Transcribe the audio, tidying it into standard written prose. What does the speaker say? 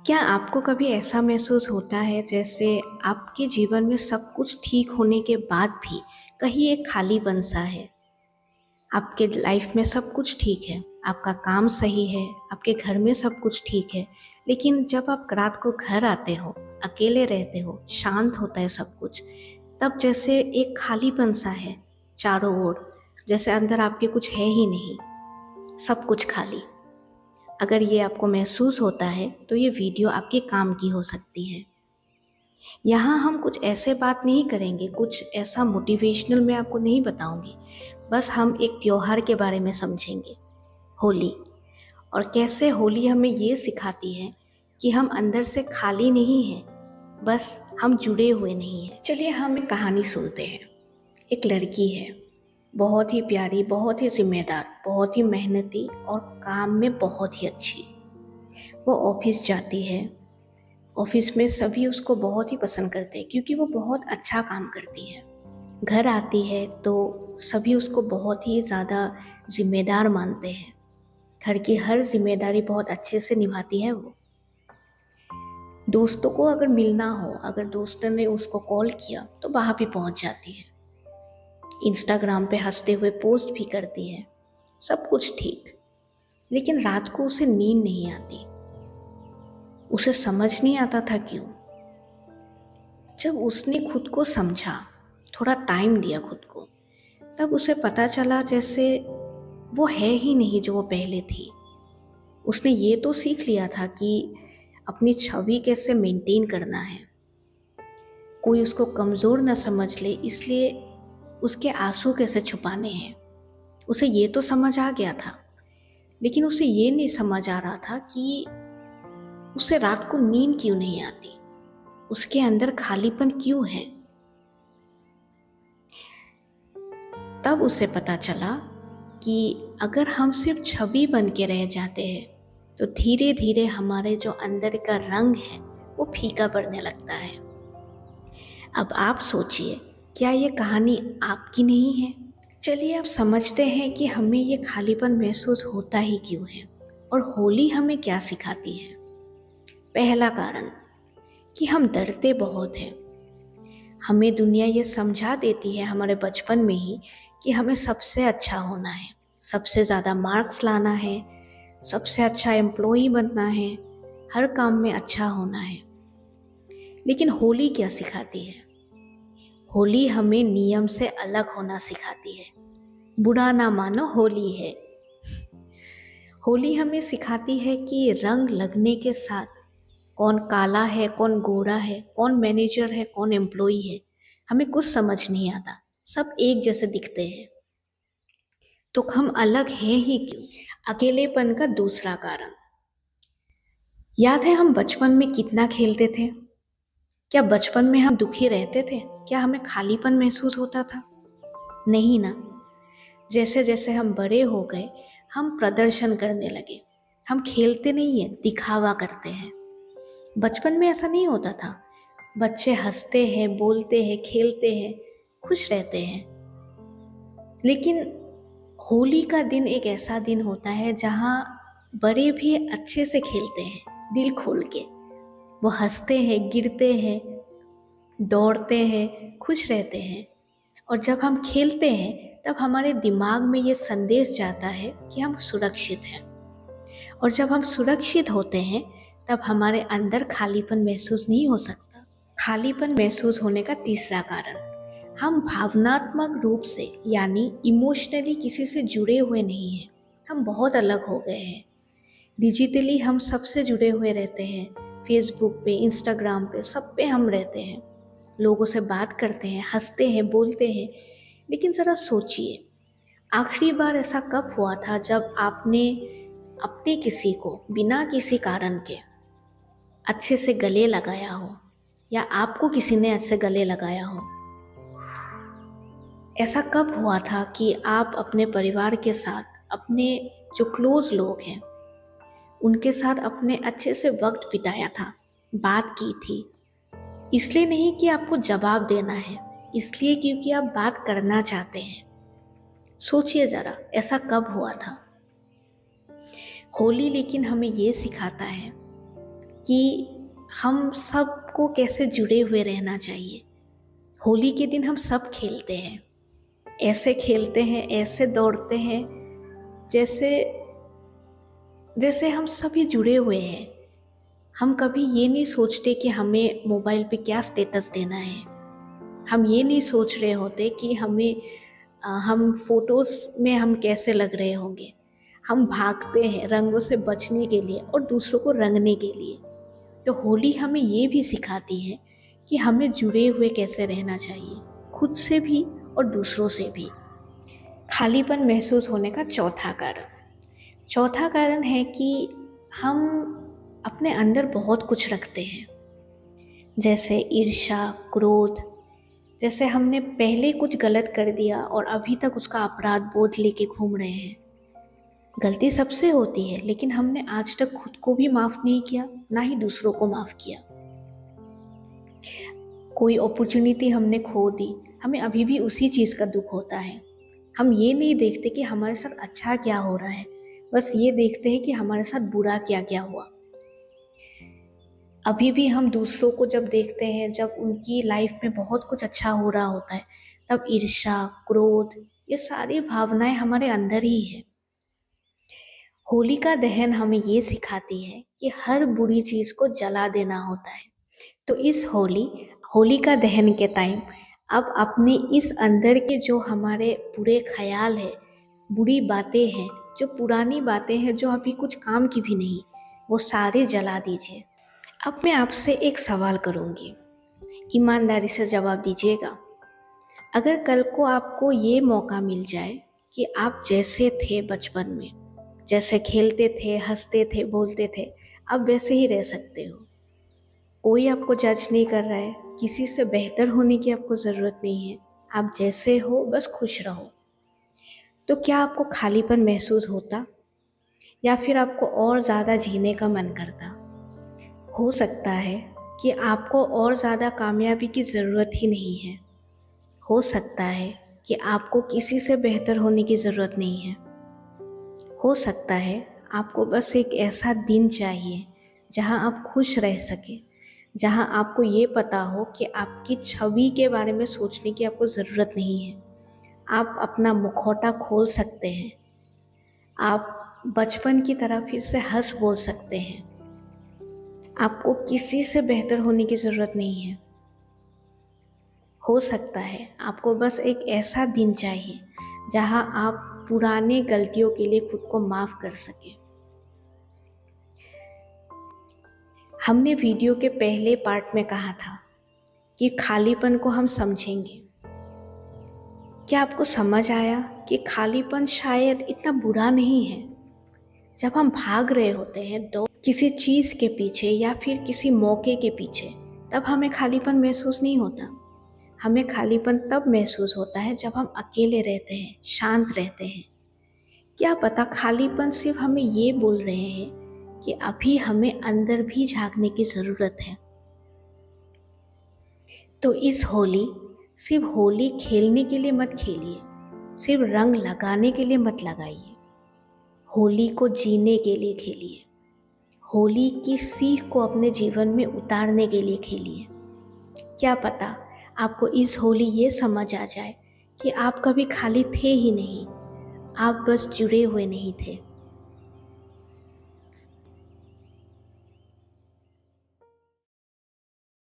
क्या आपको कभी ऐसा महसूस होता है जैसे आपके जीवन में सब कुछ ठीक होने के बाद भी कहीं एक खालीपन सा है? आपके लाइफ में सब कुछ ठीक है, आपका काम सही है, आपके घर में सब कुछ ठीक है, लेकिन जब आप रात को घर आते हो, अकेले रहते हो, शांत होता है सब कुछ, तब जैसे एक खालीपन सा है चारों ओर, जैसे अंदर आपके कुछ है ही नहीं, सब कुछ खाली। अगर ये आपको महसूस होता है तो ये वीडियो आपके काम की हो सकती है। यहाँ हम कुछ ऐसे बात नहीं करेंगे, कुछ ऐसा मोटिवेशनल मैं आपको नहीं बताऊंगी। बस हम एक त्योहार के बारे में समझेंगे, होली। और कैसे होली हमें ये सिखाती है कि हम अंदर से खाली नहीं हैं, बस हम जुड़े हुए नहीं हैं। चलिए हम एक कहानी सुनते हैं। एक लड़की है, बहुत ही प्यारी, बहुत ही जिम्मेदार, बहुत ही मेहनती और काम में बहुत ही अच्छी। वो ऑफिस जाती है। ऑफिस में सभी उसको बहुत ही पसंद करते हैं क्योंकि वो बहुत अच्छा काम करती है। घर आती है तो सभी उसको बहुत ही ज़्यादा जिम्मेदार मानते हैं। घर की हर जिम्मेदारी बहुत अच्छे से निभाती है वो। दोस्तों को अगर मिलना हो, अगर दोस्तों ने उसको कॉल किया तो वहाँ भी पहुँच जाती है। इंस्टाग्राम पे हंसते हुए पोस्ट भी करती है। सब कुछ ठीक। लेकिन रात को उसे नींद नहीं आती। उसे समझ नहीं आता था क्यों। जब उसने खुद को समझा, थोड़ा टाइम दिया खुद को, तब उसे पता चला जैसे वो है ही नहीं जो वो पहले थी। उसने ये तो सीख लिया था कि अपनी छवि कैसे मेंटेन करना है, कोई उसको कमज़ोर न समझ ले, इसलिए उसके आंसू कैसे छुपाने हैं। उसे ये तो समझ आ गया था, लेकिन उसे ये नहीं समझ आ रहा था कि उसे रात को नींद क्यों नहीं आती, उसके अंदर खालीपन क्यों है। तब उसे पता चला कि अगर हम सिर्फ छवि बन के रह जाते हैं तो धीरे धीरे हमारे जो अंदर का रंग है वो फीका पड़ने लगता है। अब आप सोचिए, क्या ये कहानी आपकी नहीं है? चलिए अब समझते हैं कि हमें ये खालीपन महसूस होता ही क्यों है और होली हमें क्या सिखाती है। पहला कारण कि हम डरते बहुत हैं। हमें दुनिया ये समझा देती है हमारे बचपन में ही कि हमें सबसे अच्छा होना है, सबसे ज़्यादा मार्क्स लाना है, सबसे अच्छा एम्प्लॉई बनना है, हर काम में अच्छा होना है। लेकिन होली क्या सिखाती है? होली हमें नियम से अलग होना सिखाती है। बुरा ना मानो, होली है। होली हमें सिखाती है कि रंग लगने के साथ कौन काला है, कौन गोरा है, कौन मैनेजर है, कौन एम्प्लॉई है, हमें कुछ समझ नहीं आता। सब एक जैसे दिखते हैं, तो हम अलग हैं ही क्यों? अकेलेपन का दूसरा कारण, याद है हम बचपन में कितना खेलते थे? क्या बचपन में हम दुखी रहते थे? क्या हमें खालीपन महसूस होता था? नहीं ना। जैसे जैसे हम बड़े हो गए, हम प्रदर्शन करने लगे। हम खेलते नहीं है, दिखावा करते हैं। बचपन में ऐसा नहीं होता था। बच्चे हंसते हैं, बोलते हैं, खेलते हैं, खुश रहते हैं। लेकिन होली का दिन एक ऐसा दिन होता है जहाँ बड़े भी अच्छे से खेलते हैं, दिल खोल के। वो हंसते हैं, गिरते हैं, दौड़ते हैं, खुश रहते हैं। और जब हम खेलते हैं तब हमारे दिमाग में ये संदेश जाता है कि हम सुरक्षित हैं। और जब हम सुरक्षित होते हैं तब हमारे अंदर खालीपन महसूस नहीं हो सकता। खालीपन महसूस होने का तीसरा कारण, हम भावनात्मक रूप से यानी इमोशनली किसी से जुड़े हुए नहीं हैं। हम बहुत अलग हो गए हैं। डिजिटली हम सबसे जुड़े हुए रहते हैं, फेसबुक पे, इंस्टाग्राम पे, सब पे हम रहते हैं, लोगों से बात करते हैं, हंसते हैं, बोलते हैं। लेकिन ज़रा सोचिए, आखिरी बार ऐसा कब हुआ था जब आपने अपने किसी को बिना किसी कारण के अच्छे से गले लगाया हो, या आपको किसी ने अच्छे गले लगाया हो? ऐसा कब हुआ था कि आप अपने परिवार के साथ, अपने जो क्लोज लोग हैं उनके साथ अपने अच्छे से वक्त बिताया था, बात की थी? इसलिए नहीं कि आपको जवाब देना है, इसलिए क्योंकि आप बात करना चाहते हैं। सोचिए ज़रा, ऐसा कब हुआ था? होली लेकिन हमें ये सिखाता है कि हम सबको कैसे जुड़े हुए रहना चाहिए। होली के दिन हम सब खेलते हैं, ऐसे खेलते हैं, ऐसे दौड़ते हैं, जैसे जैसे हम सभी जुड़े हुए हैं। हम कभी ये नहीं सोचते कि हमें मोबाइल पे क्या स्टेटस देना है। हम ये नहीं सोच रहे होते कि हम फोटोज़ में हम कैसे लग रहे होंगे। हम भागते हैं रंगों से बचने के लिए और दूसरों को रंगने के लिए। तो होली हमें ये भी सिखाती है कि हमें जुड़े हुए कैसे रहना चाहिए, खुद से भी और दूसरों से भी। खालीपन महसूस होने का चौथा कारण है कि हम अपने अंदर बहुत कुछ रखते हैं, जैसे ईर्ष्या, क्रोध। जैसे हमने पहले कुछ गलत कर दिया और अभी तक उसका अपराध बोध लेके घूम रहे हैं। गलती सबसे होती है, लेकिन हमने आज तक खुद को भी माफ नहीं किया, ना ही दूसरों को माफ किया। कोई अपॉर्चुनिटी हमने खो दी, हमें अभी भी उसी चीज़ का दुख होता है। हम ये नहीं देखते कि हमारे साथ अच्छा क्या हो रहा है, बस ये देखते हैं कि हमारे साथ बुरा क्या क्या हुआ। अभी भी हम दूसरों को जब देखते हैं, जब उनकी लाइफ में बहुत कुछ अच्छा हो रहा होता है, तब ईर्ष्या, क्रोध, ये सारी भावनाएं हमारे अंदर ही है। होलिका दहन हमें ये सिखाती है कि हर बुरी चीज़ को जला देना होता है। तो इस होलिका दहन के टाइम अब अपने इस अंदर के जो हमारे बुरे ख्याल है, बुरी बातें हैं, जो पुरानी बातें हैं, जो अभी कुछ काम की भी नहीं, वो सारे जला दीजिए। अब मैं आपसे एक सवाल करूंगी, ईमानदारी से जवाब दीजिएगा। अगर कल को आपको ये मौका मिल जाए कि आप जैसे थे बचपन में, जैसे खेलते थे, हंसते थे, बोलते थे, अब वैसे ही रह सकते हो। कोई आपको जज नहीं कर रहा है, किसी से बेहतर होने की आपको ज़रूरत नहीं है, आप जैसे हो बस खुश रहो। तो क्या आपको खालीपन महसूस होता, या फिर आपको और ज़्यादा जीने का मन करता? हो सकता है कि आपको और ज़्यादा कामयाबी की ज़रूरत ही नहीं है। हो सकता है कि आपको किसी से बेहतर होने की ज़रूरत नहीं है। हो सकता है आपको बस एक ऐसा दिन चाहिए जहां आप खुश रह सके, जहां आपको ये पता हो कि आपकी छवि के बारे में सोचने की आपको ज़रूरत नहीं है। आप अपना मुखौटा खोल सकते हैं, आप बचपन की तरह फिर से हंस बोल सकते हैं। आपको किसी से बेहतर होने की ज़रूरत नहीं है। हो सकता है आपको बस एक ऐसा दिन चाहिए जहां आप पुराने गलतियों के लिए खुद को माफ़ कर सकें। हमने वीडियो के पहले पार्ट में कहा था कि खालीपन को हम समझेंगे। क्या आपको समझ आया कि खालीपन शायद इतना बुरा नहीं है? जब हम भाग रहे होते हैं तो किसी चीज़ के पीछे या फिर किसी मौके के पीछे, तब हमें खालीपन महसूस नहीं होता। हमें खालीपन तब महसूस होता है जब हम अकेले रहते हैं, शांत रहते हैं। क्या पता खालीपन सिर्फ हमें ये बोल रहे हैं कि अभी हमें अंदर भी झांकने की ज़रूरत है। तो इस होली सिर्फ होली खेलने के लिए मत खेलिए, सिर्फ रंग लगाने के लिए मत लगाइए। होली को जीने के लिए खेलिए, होली की सीख को अपने जीवन में उतारने के लिए खेलिए। क्या पता आपको इस होली ये समझ आ जाए कि आप कभी खाली थे ही नहीं, आप बस जुड़े हुए नहीं थे।